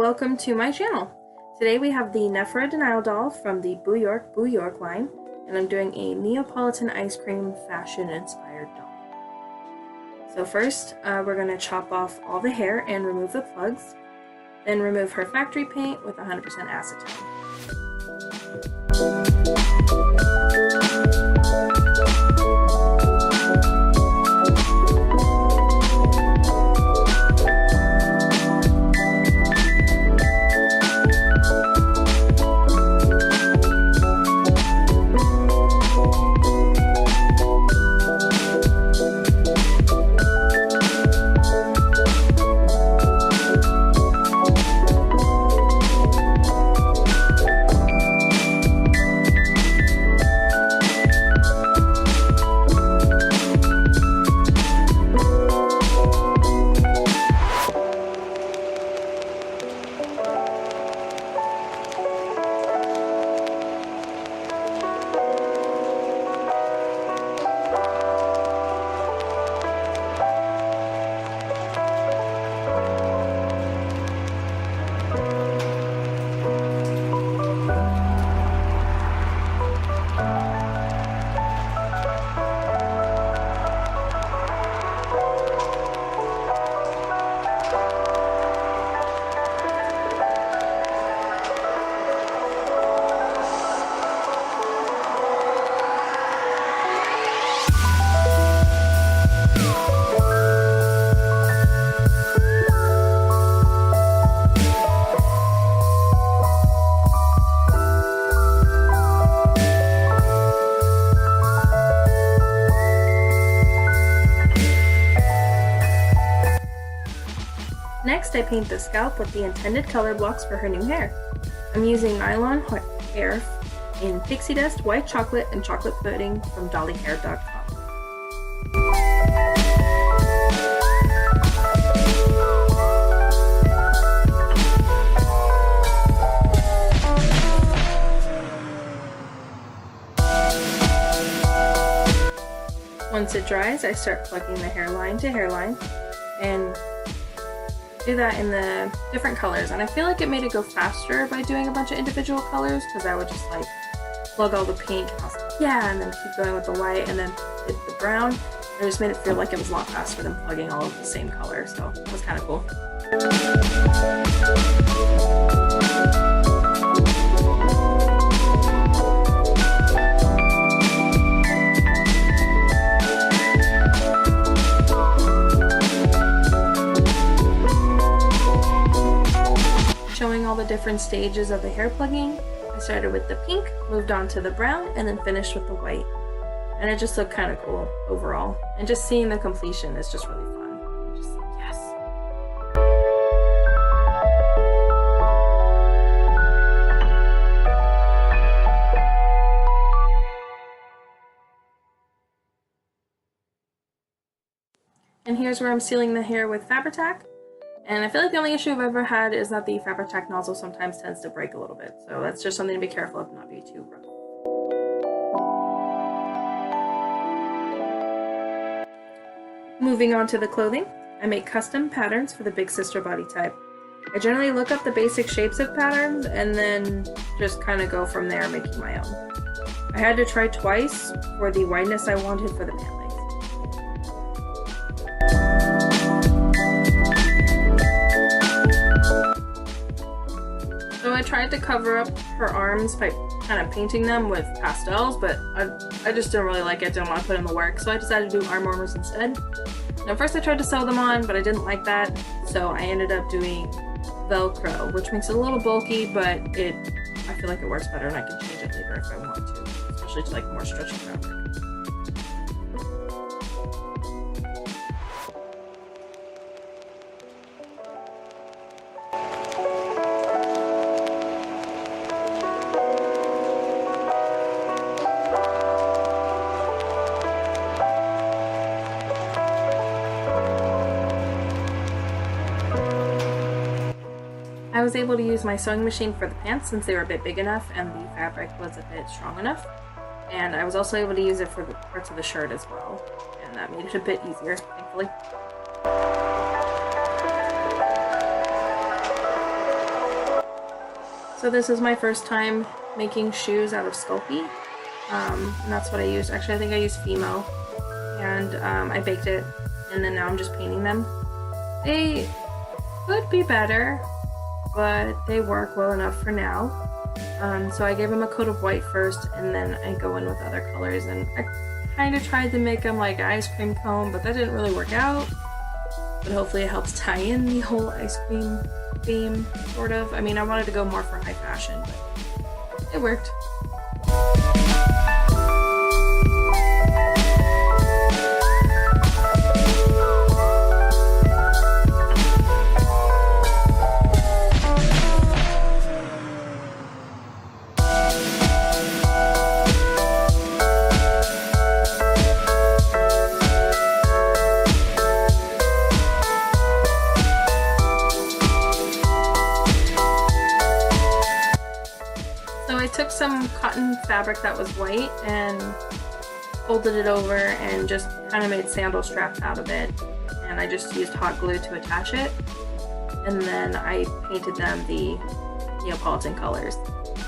Welcome to my channel. Today we have the Nephra Denial doll from the Boo York line, and I'm doing a Neapolitan Ice Cream fashion inspired doll. So first we're going to chop off all the hair and remove the plugs, then remove her factory paint with 100% acetone. Next, I paint the scalp with the intended color blocks for her new hair. I'm using Nylon hair in Pixie Dust, White Chocolate, and Chocolate Pudding from dollyhair.com. Once it dries, I start plugging the hairline to hairline and do that in the different colors, and I feel like it made it go faster by doing a bunch of individual colors, because I would just like plug all the pink and I was like, yeah, and then keep going with the white and then hit the brown. It just made it feel like it was a lot faster than plugging all of the same color, so it was kind of cool. Showing all the different stages of the hair plugging. I started with the pink, moved on to the brown, and then finished with the white. And it just looked kind of cool overall. And just seeing the completion is just really fun. I'm just like, yes. And here's where I'm sealing the hair with Fabritac. And I feel like the only issue I've ever had is that the Fabritac nozzle sometimes tends to break a little bit. So that's just something to be careful of, not be too rough. Moving on to the clothing, I make custom patterns for the big sister body type. I generally look up the basic shapes of patterns and then just kind of go from there, making my own. I had to try twice for the wideness I wanted for the pant length. So I tried to cover up her arms by kind of painting them with pastels, but I just didn't really like it, didn't want to put in the work, so I decided to do arm warmers instead. Now first I tried to sew them on, but I didn't like that, so I ended up doing Velcro, which makes it a little bulky, but I feel like it works better and I can change it later if I want to, especially to like more stretchy fabric. I was able to use my sewing machine for the pants since they were a bit big enough and the fabric was a bit strong enough. And I was also able to use it for the parts of the shirt as well. And that made it a bit easier, thankfully. So this is my first time making shoes out of Sculpey, and that's what I used. Actually, I think I used Fimo, and I baked it, and then now I'm just painting them. They could be better, but they work well enough for now. So I gave them a coat of white first, and then I go in with other colors, and I kind of tried to make them like ice cream cone, but that didn't really work out. But hopefully it helps tie in the whole ice cream theme, sort of. I mean, I wanted to go more for high fashion, but it worked. Took some cotton fabric that was white and folded it over and just kind of made sandal straps out of it, and I just used hot glue to attach it, and then I painted them the Neapolitan colors,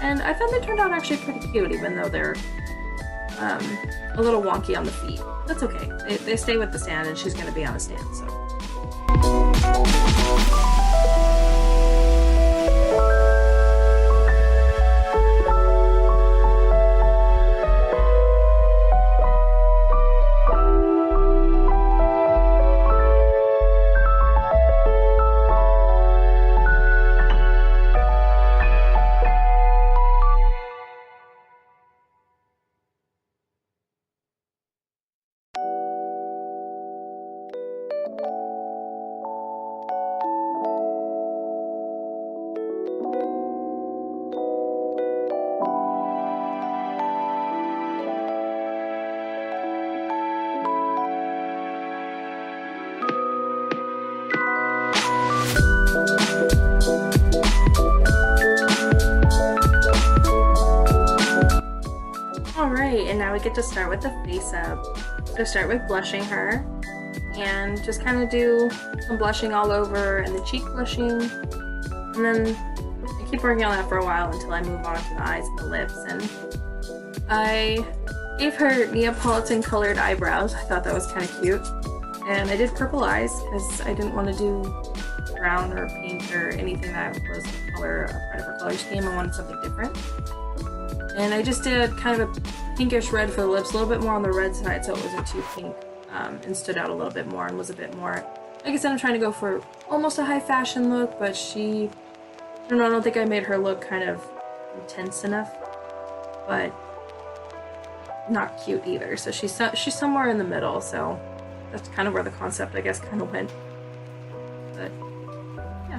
and I thought they turned out actually pretty cute, even though they're a little wonky on the feet. That's okay, they stay with the stand, and she's going to be on a stand, so. And now we get to start with the face up. So start with blushing her, and just kind of do some blushing all over and the cheek blushing, and then I keep working on that for a while until I move on to the eyes and the lips. And I gave her Neapolitan colored eyebrows. I thought that was kind of cute, and I did purple eyes because I didn't want to do brown or pink or anything that was a color, a part of her color scheme. I wanted something different. And I just did kind of a pinkish red for the lips, a little bit more on the red side so it wasn't too pink, and stood out a little bit more and was a bit more, like I said, I'm trying to go for almost a high fashion look, but I don't think I made her look kind of intense enough, but not cute either. So she's somewhere in the middle, so that's kind of where the concept, I guess, kind of went. But yeah.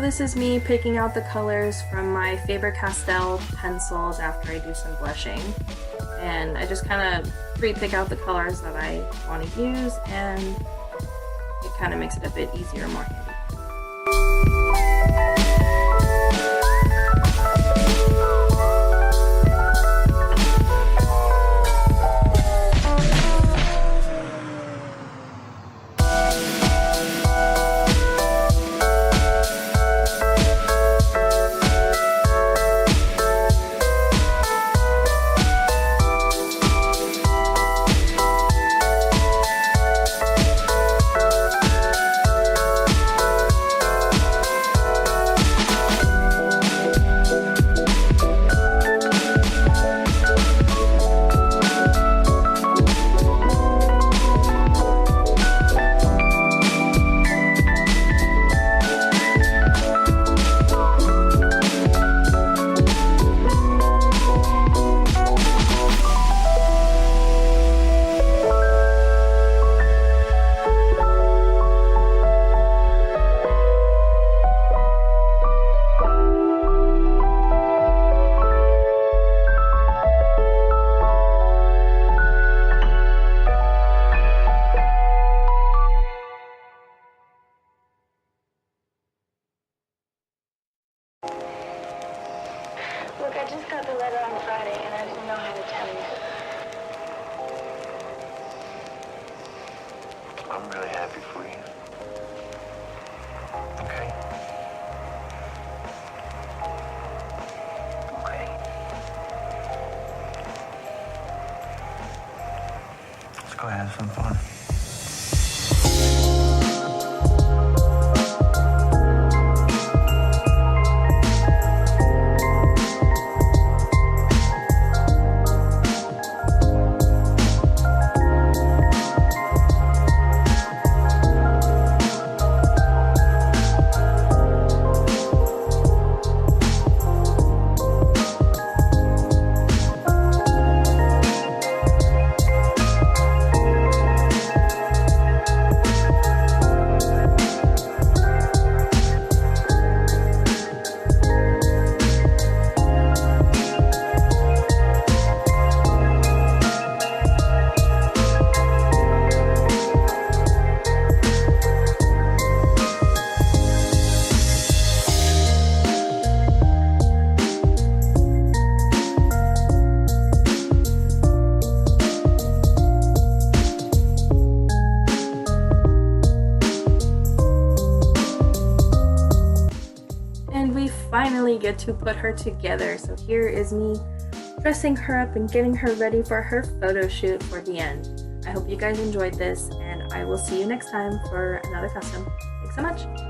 This is me picking out the colors from my Faber-Castell pencils after I do some blushing. And I just kind of pre-pick out the colors that I want to use, and it kind of makes it a bit easier and more handy. Look, I just got the letter on Friday, and I didn't know how to tell you. I'm really happy for you. Okay? Okay. Let's go have some fun. And we finally get to put her together. So here is me dressing her up and getting her ready for her photo shoot for the end. I hope you guys enjoyed this, and I will see you next time for another custom. Thanks so much.